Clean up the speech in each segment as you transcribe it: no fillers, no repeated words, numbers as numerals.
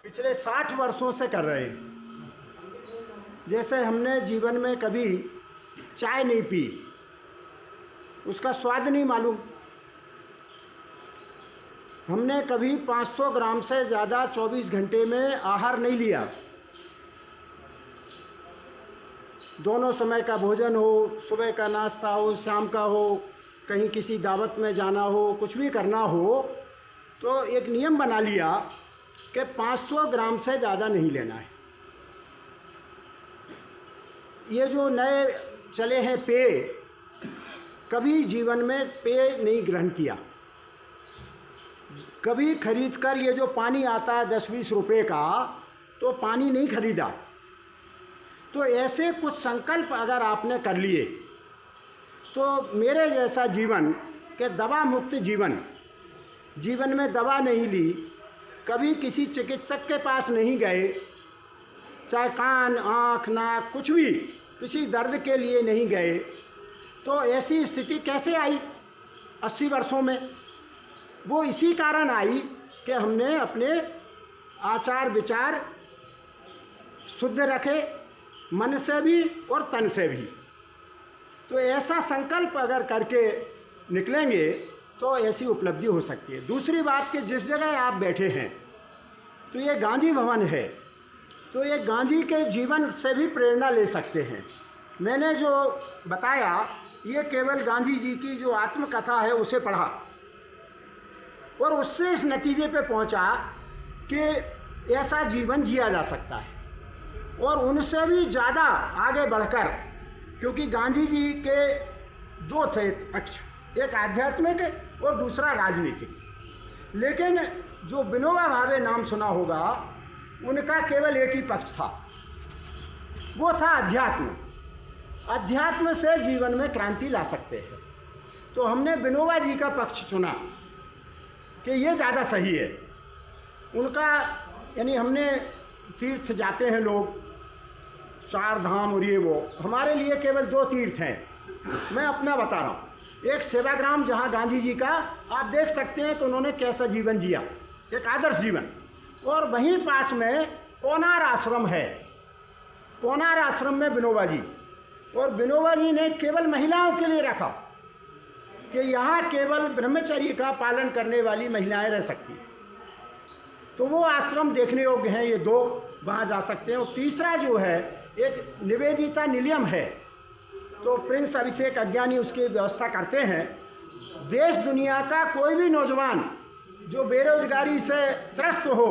पिछले 60 वर्षों से कर रहे हैं। जैसे हमने जीवन में कभी चाय नहीं पी, उसका स्वाद नहीं मालूम। हमने कभी 500 ग्राम से ज़्यादा 24 घंटे में आहार नहीं लिया। दोनों समय का भोजन हो, सुबह का नाश्ता हो, शाम का हो, कहीं किसी दावत में जाना हो, कुछ भी करना हो तो एक नियम बना लिया कि 500 ग्राम से ज़्यादा नहीं लेना है। ये जो नए चले हैं पेय, कभी जीवन में पेय नहीं ग्रहण किया। कभी खरीद कर ये जो पानी आता है 10-20 रुपए का, तो पानी नहीं खरीदा। तो ऐसे कुछ संकल्प अगर आपने कर लिए तो मेरे जैसा जीवन के दवा मुक्त जीवन में दवा नहीं ली, कभी किसी चिकित्सक के पास नहीं गए, चाहे कान, आँख, नाक, कुछ भी किसी दर्द के लिए नहीं गए, तो ऐसी स्थिति कैसे आई 80 वर्षों में? वो इसी कारण आई कि हमने अपने आचार विचार शुद्ध रखे, मन से भी और तन से भी। तो ऐसा संकल्प अगर करके निकलेंगे तो ऐसी उपलब्धि हो सकती है। दूसरी बात कि जिस जगह आप बैठे हैं तो ये गांधी भवन है, तो ये गांधी के जीवन से भी प्रेरणा ले सकते हैं। मैंने जो बताया ये केवल गांधी जी की जो आत्मकथा है उसे पढ़ा और उससे इस नतीजे पे पहुंचा कि ऐसा जीवन जिया जा सकता है। और उनसे भी ज़्यादा आगे बढ़कर, क्योंकि गांधी जी के दो थे पक्ष, एक आध्यात्मिक और दूसरा राजनीतिक। लेकिन जो विनोबा भावे नाम सुना होगा, उनका केवल एक ही पक्ष था, वो था अध्यात्म। अध्यात्म से जीवन में क्रांति ला सकते हैं। तो हमने विनोबा जी का पक्ष चुना कि ये ज़्यादा सही है। उनका यानी हमने तीर्थ जाते हैं लोग, 4 धाम और ये वो, हमारे लिए केवल 2 तीर्थ हैं। मैं अपना बता रहा हूँ। एक सेवाग्राम, जहाँ गांधी जी का आप देख सकते हैं कि उन्होंने कैसा जीवन जिया, एक आदर्श जीवन। और वहीं पास में कोनार आश्रम है। कोनार आश्रम में विनोबा जी, और विनोबा जी ने केवल महिलाओं के लिए रखा कि यहाँ केवल ब्रह्मचर्य का पालन करने वाली महिलाएं रह सकती। तो वो आश्रम देखने योग्य हैं, ये 2 वहाँ जा सकते हैं। और तीसरा जो है एक निवेदिता निलयम है, तो प्रिंस अभिषेक अज्ञानी उसकी व्यवस्था करते हैं। देश दुनिया का कोई भी नौजवान जो बेरोजगारी से त्रस्त हो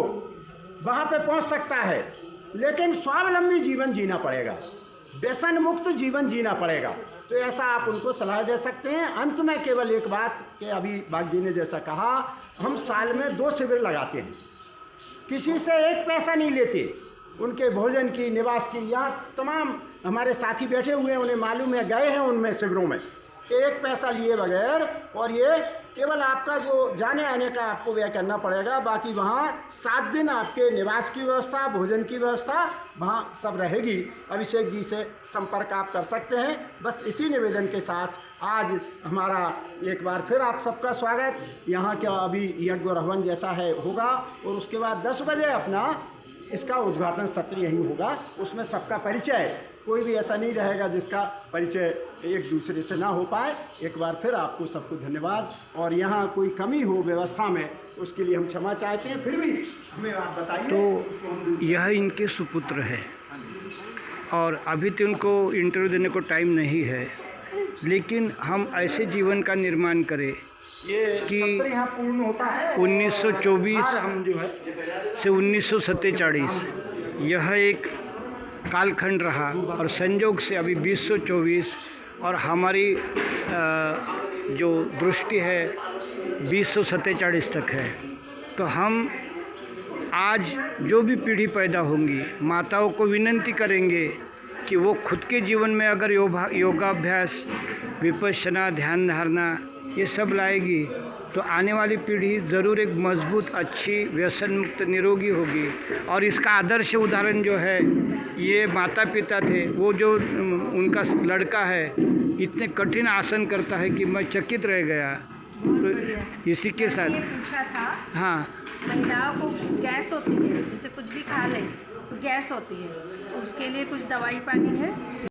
वहाँ पे पहुँच सकता है, लेकिन स्वावलंबी जीवन जीना पड़ेगा, व्यसन मुक्त जीवन जीना पड़ेगा। तो ऐसा आप उनको सलाह दे सकते हैं। अंत में केवल एक बात कि अभी बाग जी ने जैसा कहा, हम साल में 2 शिविर लगाते हैं, किसी से 1 पैसा नहीं लेते। उनके भोजन की, निवास की, यहाँ तमाम हमारे साथी बैठे हुए हैं, उन्हें मालूम है, गए हैं उनमें शिविरों में, कि 1 पैसा लिए बगैर। और ये केवल आपका जो जाने आने का आपको व्यय करना पड़ेगा, बाकी वहाँ 7 दिन आपके निवास की व्यवस्था, भोजन की व्यवस्था वहाँ सब रहेगी। अभिषेक जी से संपर्क आप कर सकते हैं। बस इसी निवेदन के साथ आज हमारा एक बार फिर आप सबका स्वागत। यहाँ का अभी यज्ञ और हवन जैसा है होगा, और उसके बाद 10 बजे अपना इसका उद्घाटन सत्र यहीं होगा। उसमें सबका परिचय, कोई भी ऐसा नहीं रहेगा जिसका परिचय एक दूसरे से ना हो पाए। एक बार फिर आपको सबको धन्यवाद। और यहाँ कोई कमी हो व्यवस्था में, उसके लिए हम क्षमा चाहते हैं। फिर भी हमें आप बताइए। तो यह इनके सुपुत्र है और अभी तो उनको इंटरव्यू देने को टाइम नहीं है, लेकिन हम ऐसे जीवन का निर्माण करें कि 1924 से 1947 यह एक कालखंड रहा, और संयोग से अभी 2024 और हमारी जो दृष्टि है 2047 तक है। तो हम आज जो भी पीढ़ी पैदा होंगी, माताओं को विनंती करेंगे कि वो खुद के जीवन में अगर योगाभ्यास, विपश्यना, ध्यान धारणा ये सब लाएगी तो आने वाली पीढ़ी ज़रूर एक मजबूत, अच्छी, व्यसन मुक्त, निरोगी होगी। और इसका आदर्श उदाहरण जो है, ये माता पिता थे, वो जो उनका लड़का है इतने कठिन आसन करता है कि मैं चकित रह गया। तो इसी के साथ पूछा था, हाँ, महिलाओं को गैस होती है, जैसे कुछ गैस होती है, उसके लिए कुछ दवाई पानी है।